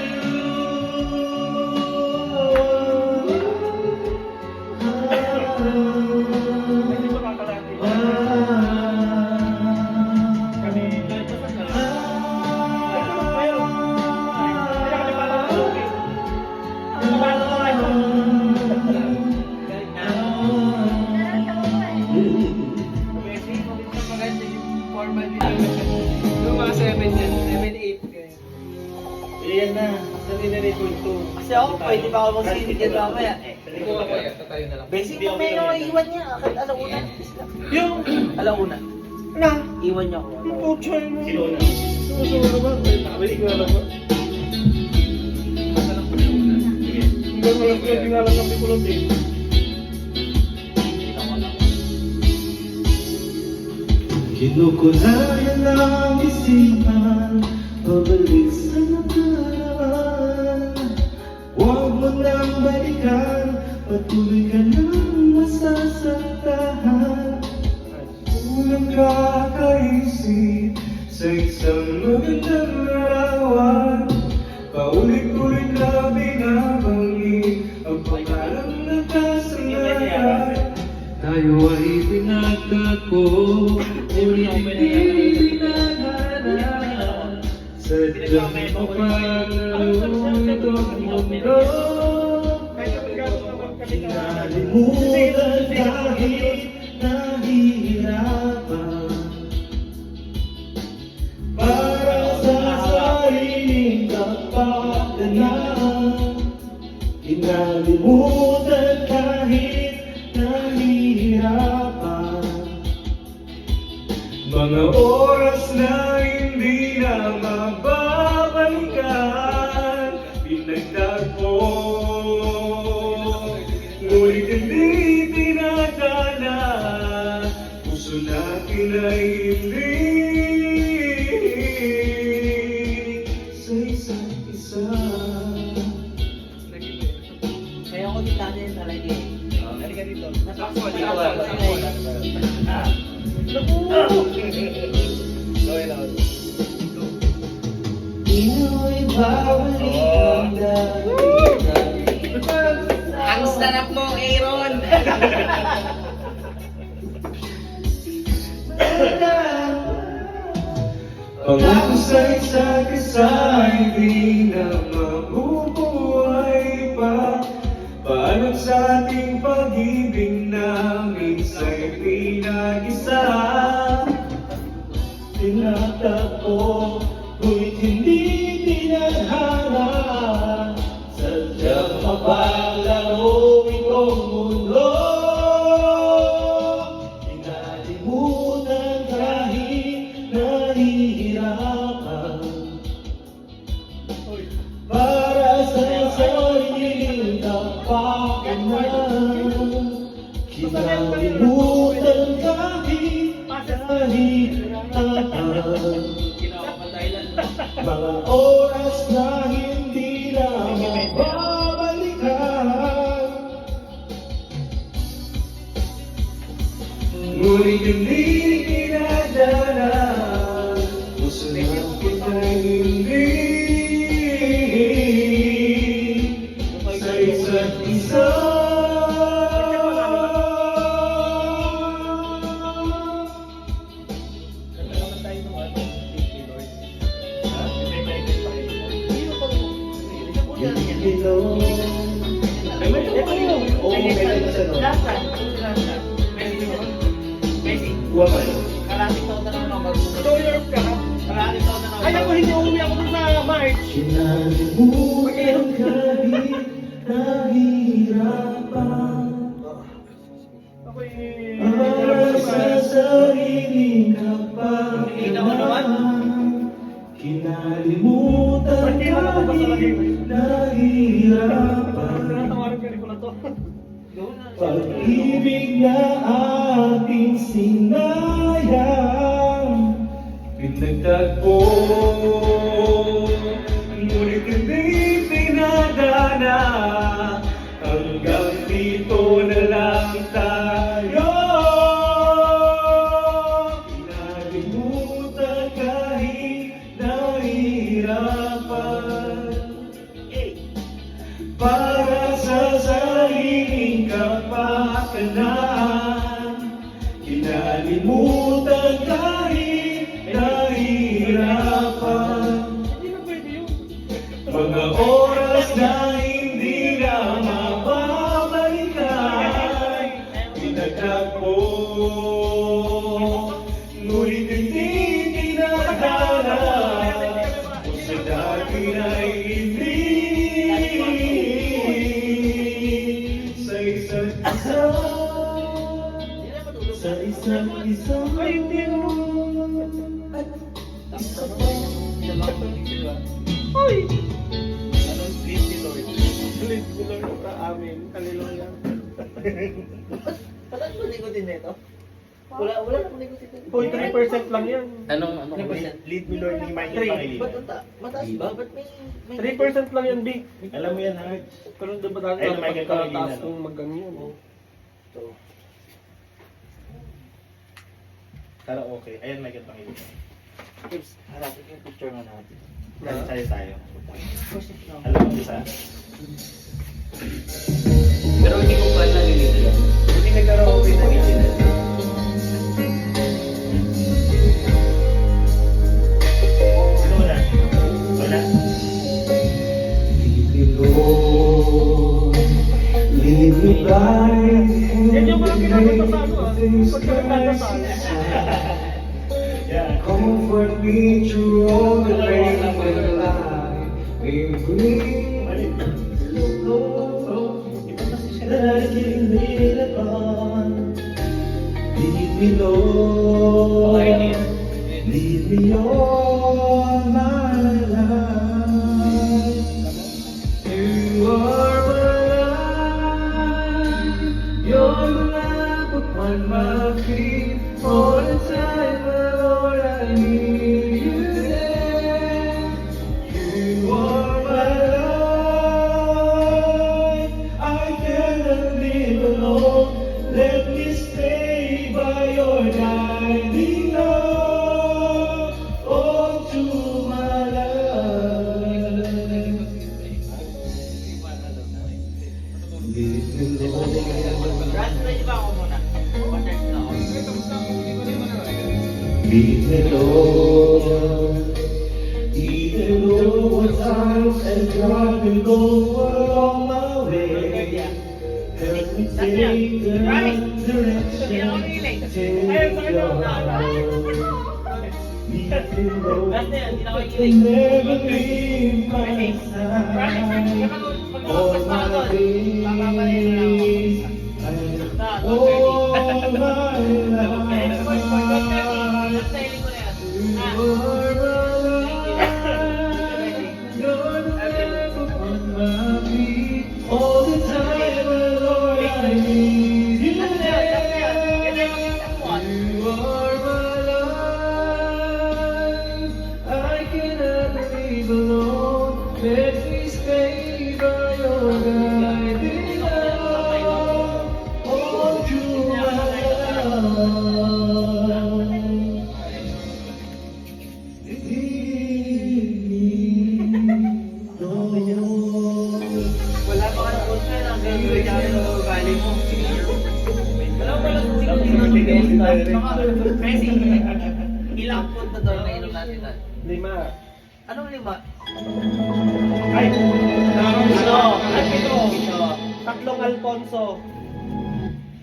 Hindi ko kakalati. Kami... Yung mga 7 yan, 7, 8. Iyan na. Sa nire-record to. Kasi ako, pwede pa ako mag-sinit yan mamaya. Basic mo may iwan niya. Kahit alauna. Yung... Alauna. Na? Iwan niya ako. Puchay mo. Sino na? Susunod naman. Nakabalik ko na lang ba? Hanggang walang pinalang ng pikulong din. Kinukulayan ang isipan, pabalik sa nakaraan. Huwag mo nang balikan, patuloy ka nang masasaktahan. Unang kakaisip sa isang magandang larawan, paulit-ulit na binabanggit ang pangalang nakasanayan. Tayo ay pinagtagpo, ngunit hindi pinaghanap. Sadyang mapaglalong itong mundo. Kinalimutan kahit nahihirapan, para sa sariling kapakanan. Kinalimutan kahit nahihirapan, mga oras na hindi na mababalikan. Pinagtagpo, ngunit hindi tinadhana. Puso natin ay hilig sa isa't isa. Kaya ako din natin talaga eh. Halika dito. Pinoy babalik ang dati. Ang sarap mo, Aaron! Pangako sa isa't isa ay di na mabubuhay. pag-ibig namin sa'y pinag-isa. Tinatakbo, ngunit hindi tinadhana. Sadyang mapalaro itong mundo. Kinalimutan kahit nahihirapan. Para sa sariling kapakanan. Kinalimutan kahit nahihirapan. Mga oras na hindi na mababalikan. Ngunit hindi pinadala. Gusto na kita'y hindi sa isa't isa. Ay, ako hindi umuwi ako dun sa March. Kinalimutan kahit nahihirapan. Para sa sariling kapakanan. Kinalimutan kahit nahihirapan. Tinatawarin ka rin ko na to. Pag-ibig na ating sinayang, pinagtagpo, ngunit hindi pinadana. Hanggang dito na lang tayo. Pinalimutan kahit nahihirapan. Para sa sariling kapakanan. Kinalimutan kahit nahihirapan. Mga oras na hindi na mababalikan. Pinagtagpo, ngunit hindi tinadala. Kung sa dati ay hindi sa isa't isa. Sa isa't isa. Ay, hindi At isa pa. Ay! Please, Lord, ka amin. Hallelujah. Wala ko nigutin na ito. Wala akong nigutin na ito. 3% lang yan. Anong Lead me Lord ni Michael Three. Pangilinan. Mataas ba? Ba't may... 3% lang yan, B. Alam mo yan, Hart. Pero doon ba tayo Ayun, Michael pagkataas Pangilinan, kung mag-ganyan? Ito. Tara, okay. Ayan, Michael Pangilinan. Tips, harapin yung picture nga natin. Tayo. Alam mo isa? Pero hindi ko pa nalilitan. Hindi nagkaroon ng original. Sino wala? Wala? Yan yung mga ginagawa sa ano pagkakasal. Yeah. Comfort me through all the pain of my life. Be free. That I can lean upon. Lead me, Lord. Lead me all my life. You are my life. You're the lamp upon my feet. All the time, Lord, I need you there. You are my life. I cannot live alone. Let me stay by your guiding love. Oh, to my life. Lead me, Lord. Lead me, Lord. Even though at times and drive me low along my way. Never leave my side. All my days, all my life, you are alive. You're never on my feet. All the time, Lord, I need you there. You are my life. I cannot live alone. Let me stay by your guiding love all through my Wala pa ka na punta na. Gagawin namin ang ugali mo. Wala pa lang Messi, ilang punta daw na inom natin na? 5. Anong 5? Ay! Ito! Ito! Tatlong Alfonso.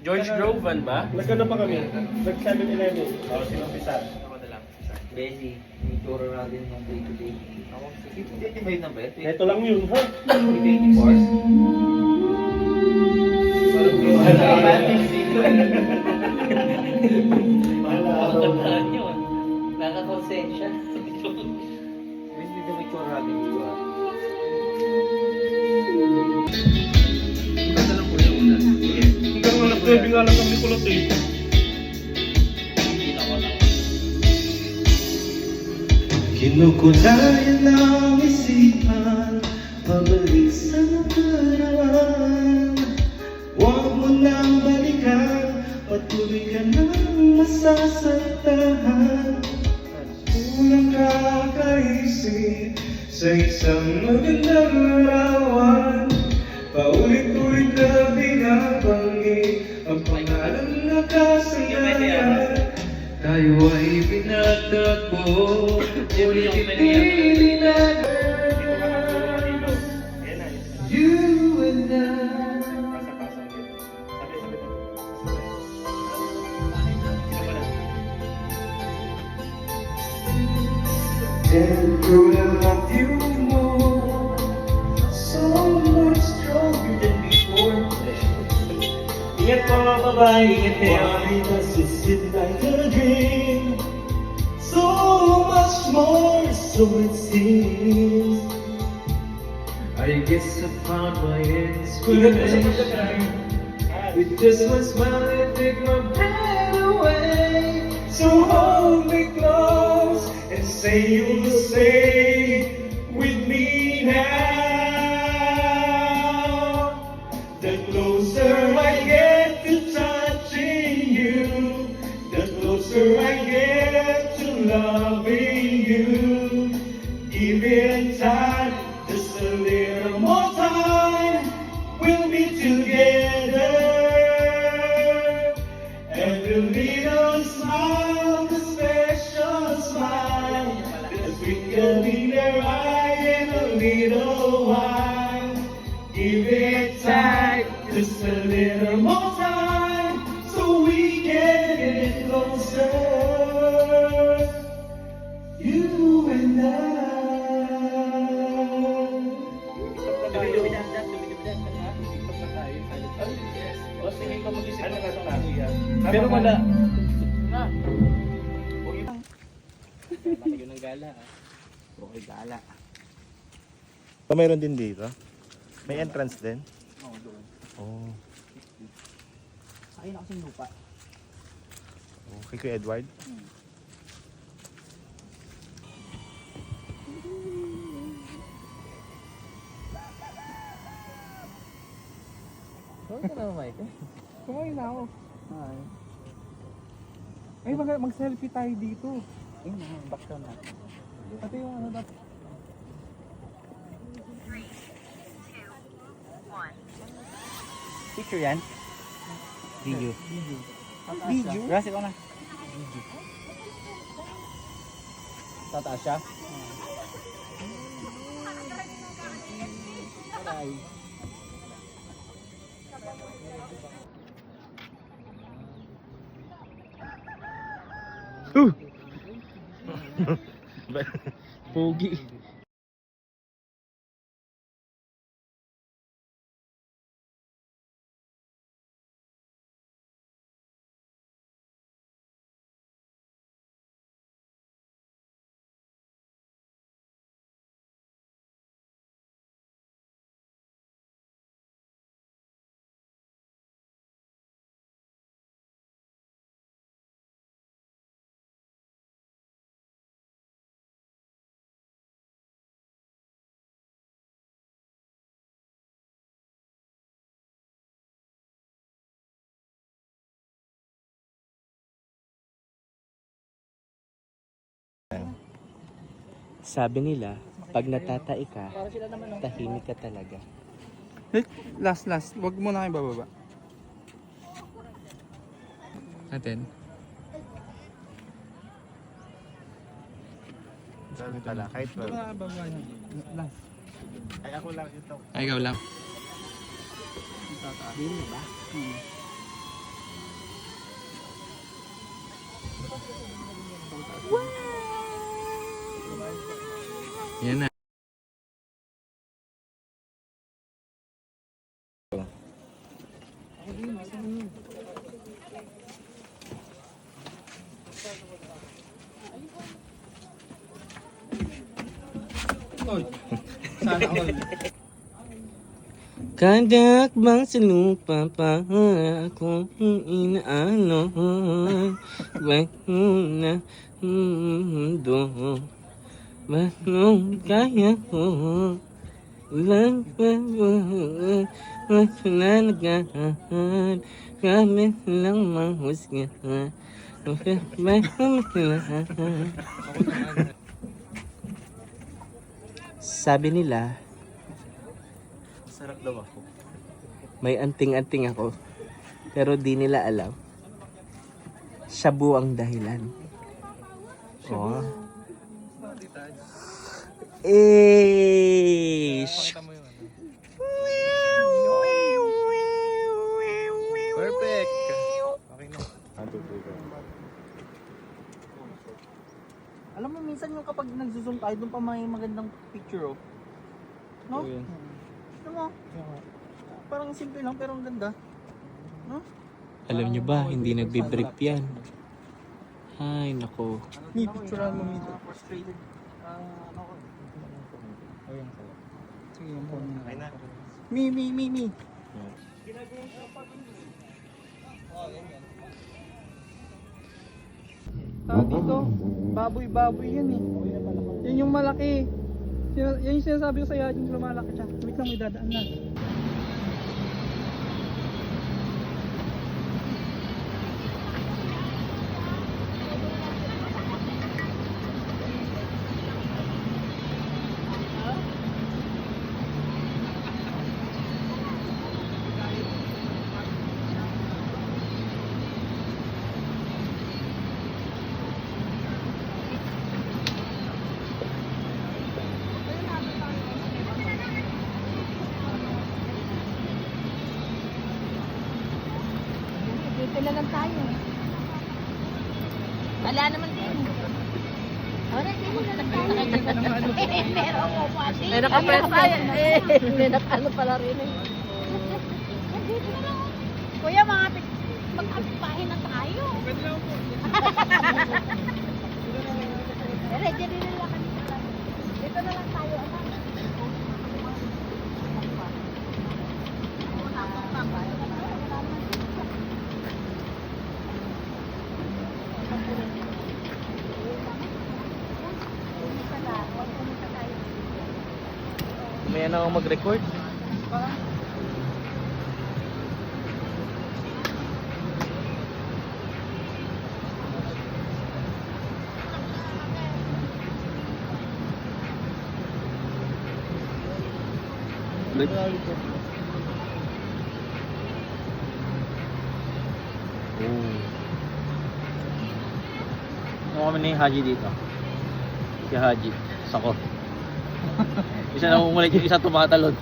George Grovan ba? Nagkano pa kami? Nag 7-Eleven. Oo, sinumpisa. Ako na lang. Messi, may turo natin ng day-to-day. Ako, 55 na ba? Ito lang yun, ha? 24? Nakakonsensya. Messi, dito may turo natin dito ah. Hanggang alas 9 nga lang kami kulot eh. Kinukulayan ng isipan, pabalik sa nakaraan. Huwag mo nang balikan, patuloy ka nang masasaktahan. Kulang kakaisip sa isang magandang larawan. Paulit-ulit na binabanggit ang pangalan na kasayayan. Tayo ay pinatagpo, ngunit hindi na you and I. And through the love you more, so much stronger than before. Ingat po mga babae, ingat kayo. Why does it seem like a dream? So much more, so it seems. I guess I found my inspiration. With just one smile, I take my breath away. So hold me close and say you'll stay with me now. The closer I get to touching you, the closer I get to loving you. Give it time, just a little more time. We'll be together. Every little smile, the special smile, the twinkle in their eye in a little while. Give it time, just a little more time, so we can get closer. You and I. Pero wala. Yun ang gala ah. Okay, gala. Mayroon din dito? May entrance din? Oo, doon. Oh. Akin na kasing lupa. Okay, Kuya Edward. Huwag ka na Mike. Kumain na ako. Ay. Ay, mag-selfie tayo dito. Ayun na, back down na. Pati yung ano dapat. Picture yan? Video. Video? Gracias ko na. Tataas siya? Aray. Pogi. Sabi nila, pag natatai ka, tahimik ka talaga. Last. Wag mo na kayo bababa. Natin. Pala, kahit Wag na bababa niya. Last. ay ako lang ito. Ay, ikaw lang. Yan na. Sana all. Kadak bang sa lupa pa akong inaano. Wag na mundo. Bakong kaya ko. Walang masunanagaan. Kami lang mahusgahan. Sabi nila, Sarap daw ako. may anting-anting ako. Pero di nila alam. Shabu ang dahilan. Oh. Pakita mo yun. Perfect. Okay na. Alam mo, minsan yung kapag nagsusum tayo, doon pa may magandang picture, oh. No? Oo, yun. Alam mo, parang simple lang pero ang ganda. No? Alam nyo ba, hindi nagbibrief yan. Ay, nako. Mi, picturean mo dito. Frustrated. Ano ko? Ayun. Sige, yung phone mo na. Mi. Dito, baboy yan eh. Yan yung malaki. Yan yung sinasabi ko sa'yo, yung lumalaki siya. Wait lang, may dadaan na. Dito na lang tayo. Wala naman din. Wala, dito na lang tayo. Meron ko pa. May nakapress tayo. May nakano pala rin eh. Dito na lang. Kuya, mag-ampahin na tayo. Pwede lang po. Ready rin lang kami. Dito na lang tayo. May ano ako mag-record? Good. Ano kami na yung Haji dito? Si Haji. Sako. Isa na umulit yung isa tumatalon.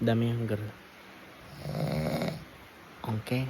Dami yung girl. Okay.